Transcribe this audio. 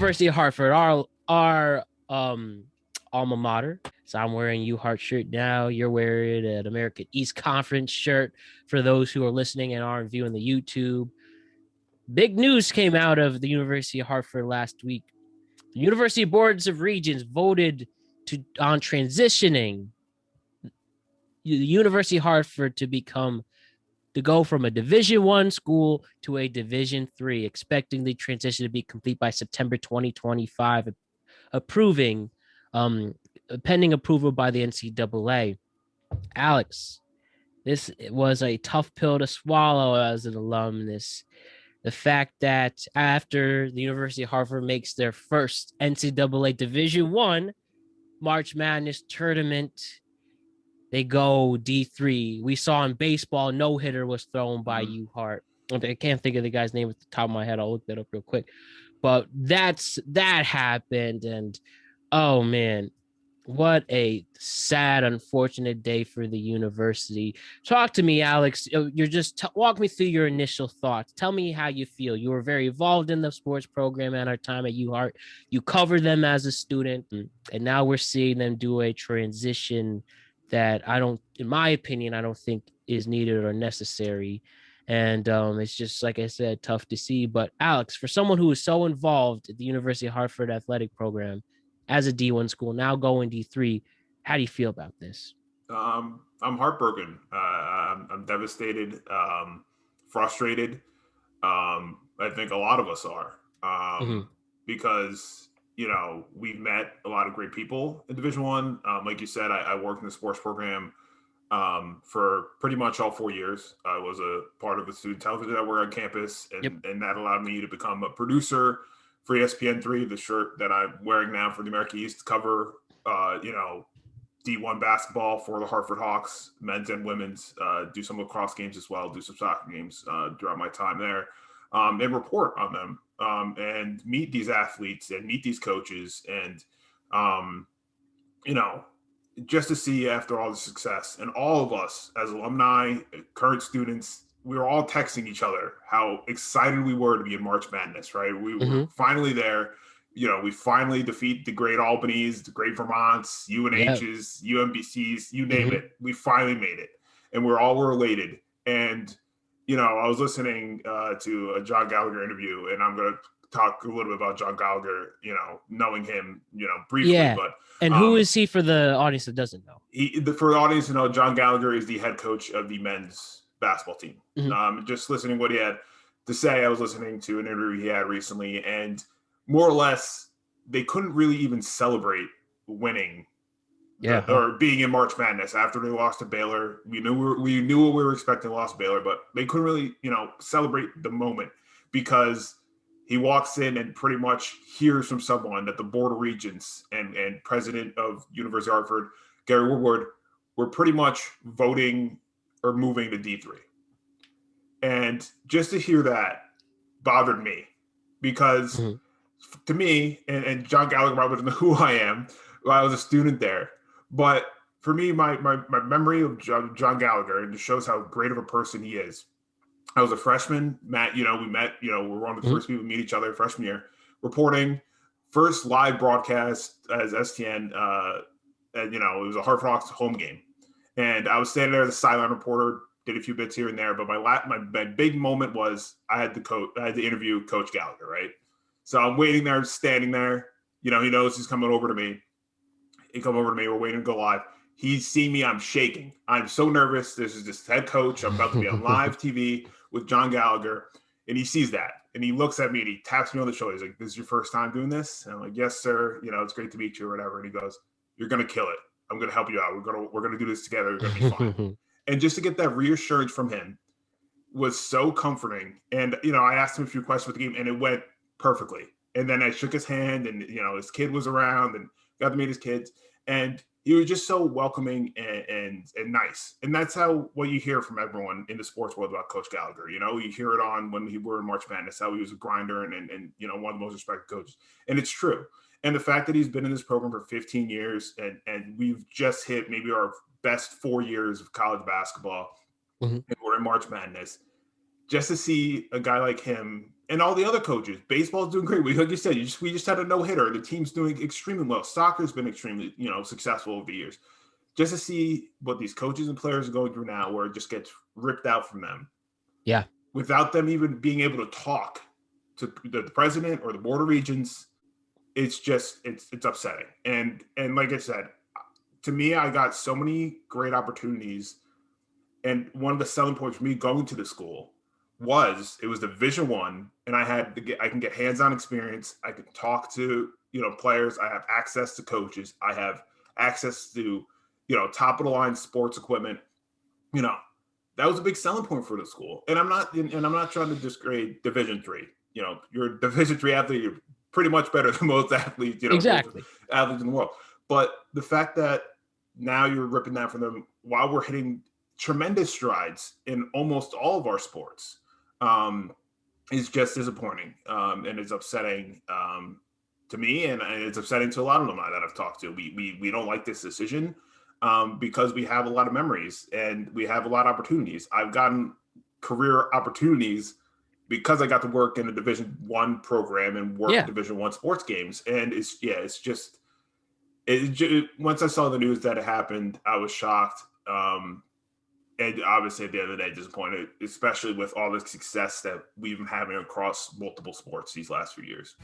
University of Hartford, our alma mater. So I'm wearing Uhart shirt now. You're wearing an American East Conference shirt for those who are listening and aren't viewing the YouTube. Big news came out of the University of Hartford last week. The University Boards of Regents voted on transitioning the University of Hartford to go from a Division I school to a Division III, expecting the transition to be complete by September 2025, approving pending approval by the NCAA. Alex, this was a tough pill to swallow as an alumnus. The fact that after the University of Hartford makes their first NCAA Division I March Madness tournament, they go D3. We saw in baseball, no hitter was thrown by Uhart. I can't think of the guy's name at the top of my head. I'll look that up real quick. But that happened, and oh man, what a sad, unfortunate day for the university. Talk to me, Alex. You're just walk me through your initial thoughts. Tell me how you feel. You were very involved in the sports program at our time at Uhart. You covered them as a student, and now we're seeing them do a transition that in my opinion, I don't think is needed or necessary. And it's just, like I said, tough to see. But Alex, for someone who is so involved at the University of Hartford athletic program as a D1 school, now going D3, how do you feel about this? I'm heartbroken. I'm devastated, frustrated. I think a lot of us are, because we've met a lot of great people in Division One. Like you said, I worked in the sports program for pretty much all 4 years. I was a part of the student television network on campus, and that allowed me to become a producer for ESPN3, the shirt that I'm wearing now for the American East, cover, D1 basketball for the Hartford Hawks, men's and women's, do some lacrosse games as well, do some soccer games throughout my time there, and report on them, and meet these athletes and meet these coaches. And, just to see after all the success, and all of us as alumni, current students, we were all texting each other how excited we were to be in March Madness, right? We were finally there. We finally defeat the great Albany's, the great Vermont's, UNH's, UMBC's, you name it. We finally made it. And we're elated. And, I was listening to a John Gallagher interview, and I'm going to talk a little bit about John Gallagher, knowing him, briefly. Yeah. But and who is he for the audience that doesn't know? For the audience to know, John Gallagher is the head coach of the men's basketball team. Just listening to what he had to say, I was listening to an interview he had recently, and more or less, they couldn't really even celebrate winning or being in March Madness after they lost to Baylor. We knew what we were expecting, lost Baylor, but they couldn't really, celebrate the moment, because he walks in and pretty much hears from someone that the Board of Regents and president of University of Hartford, Gary Woodward, were pretty much voting or moving to D3. And just to hear that bothered me, because to me, and John Gallagher probably doesn't know who I am, I was a student there. But for me, my memory of John Gallagher, and it shows how great of a person he is. I was a freshman. Matt, we met, we were one of the first people to meet each other freshman year, reporting first live broadcast as STN. And, it was a Hartford Hawks home game. And I was standing there as a sideline reporter, did a few bits here and there. But my big moment was I had to interview Coach Gallagher, right? So I'm waiting there, standing there. He knows he's coming over to me. He come over to me. We're waiting to go live. He's seen me. I'm shaking. I'm so nervous. This is just head coach. I'm about to be on live TV with John Gallagher. And he sees that. And he looks at me and he taps me on the shoulder. He's like, "This is your first time doing this?" And I'm like, "Yes, sir. It's great to meet you," or whatever. And he goes, "You're going to kill it. I'm going to help you out. We're going to do this together. We're going to be fine." And just to get that reassurance from him was so comforting. And, I asked him a few questions with the game, and it went perfectly. And then I shook his hand, and, his kid was around, and got to meet his kids. And he was just so welcoming and nice. And that's what you hear from everyone in the sports world about Coach Gallagher. You hear it on when we were in March Madness, how he was a grinder and one of the most respected coaches. And it's true. And the fact that he's been in this program for 15 years and we've just hit maybe our best 4 years of college basketball, and we're in March Madness, just to see a guy like him and all the other coaches. Baseball's doing great. Like you said, we just had a no-hitter. The team's doing extremely well. Soccer's been extremely, successful over the years. Just to see what these coaches and players are going through now, where it just gets ripped out from them. Yeah. Without them even being able to talk to the president or the board of regents, it's upsetting. And like I said, to me, I got so many great opportunities. And one of the selling points for me going to the school was it was Division I, and I can get hands-on experience. I can talk to, players. I have access to coaches. I have access to, top of the line sports equipment. That was a big selling point for the school. And I'm not trying to disgrade Division III. You're a Division III athlete, you're pretty much better than most athletes, exactly. athletes in the world. But the fact that now you're ripping that from them while we're hitting tremendous strides in almost all of our sports is just disappointing. And it's upsetting to me, and it's upsetting to a lot of alumni that I've talked to. We don't like this decision because we have a lot of memories and we have a lot of opportunities. I've gotten career opportunities because I got to work in a Division I program and work Division I sports games. And once I saw the news that it happened, I was shocked. And obviously at the end of the day, disappointed, especially with all the success that we've been having across multiple sports these last few years.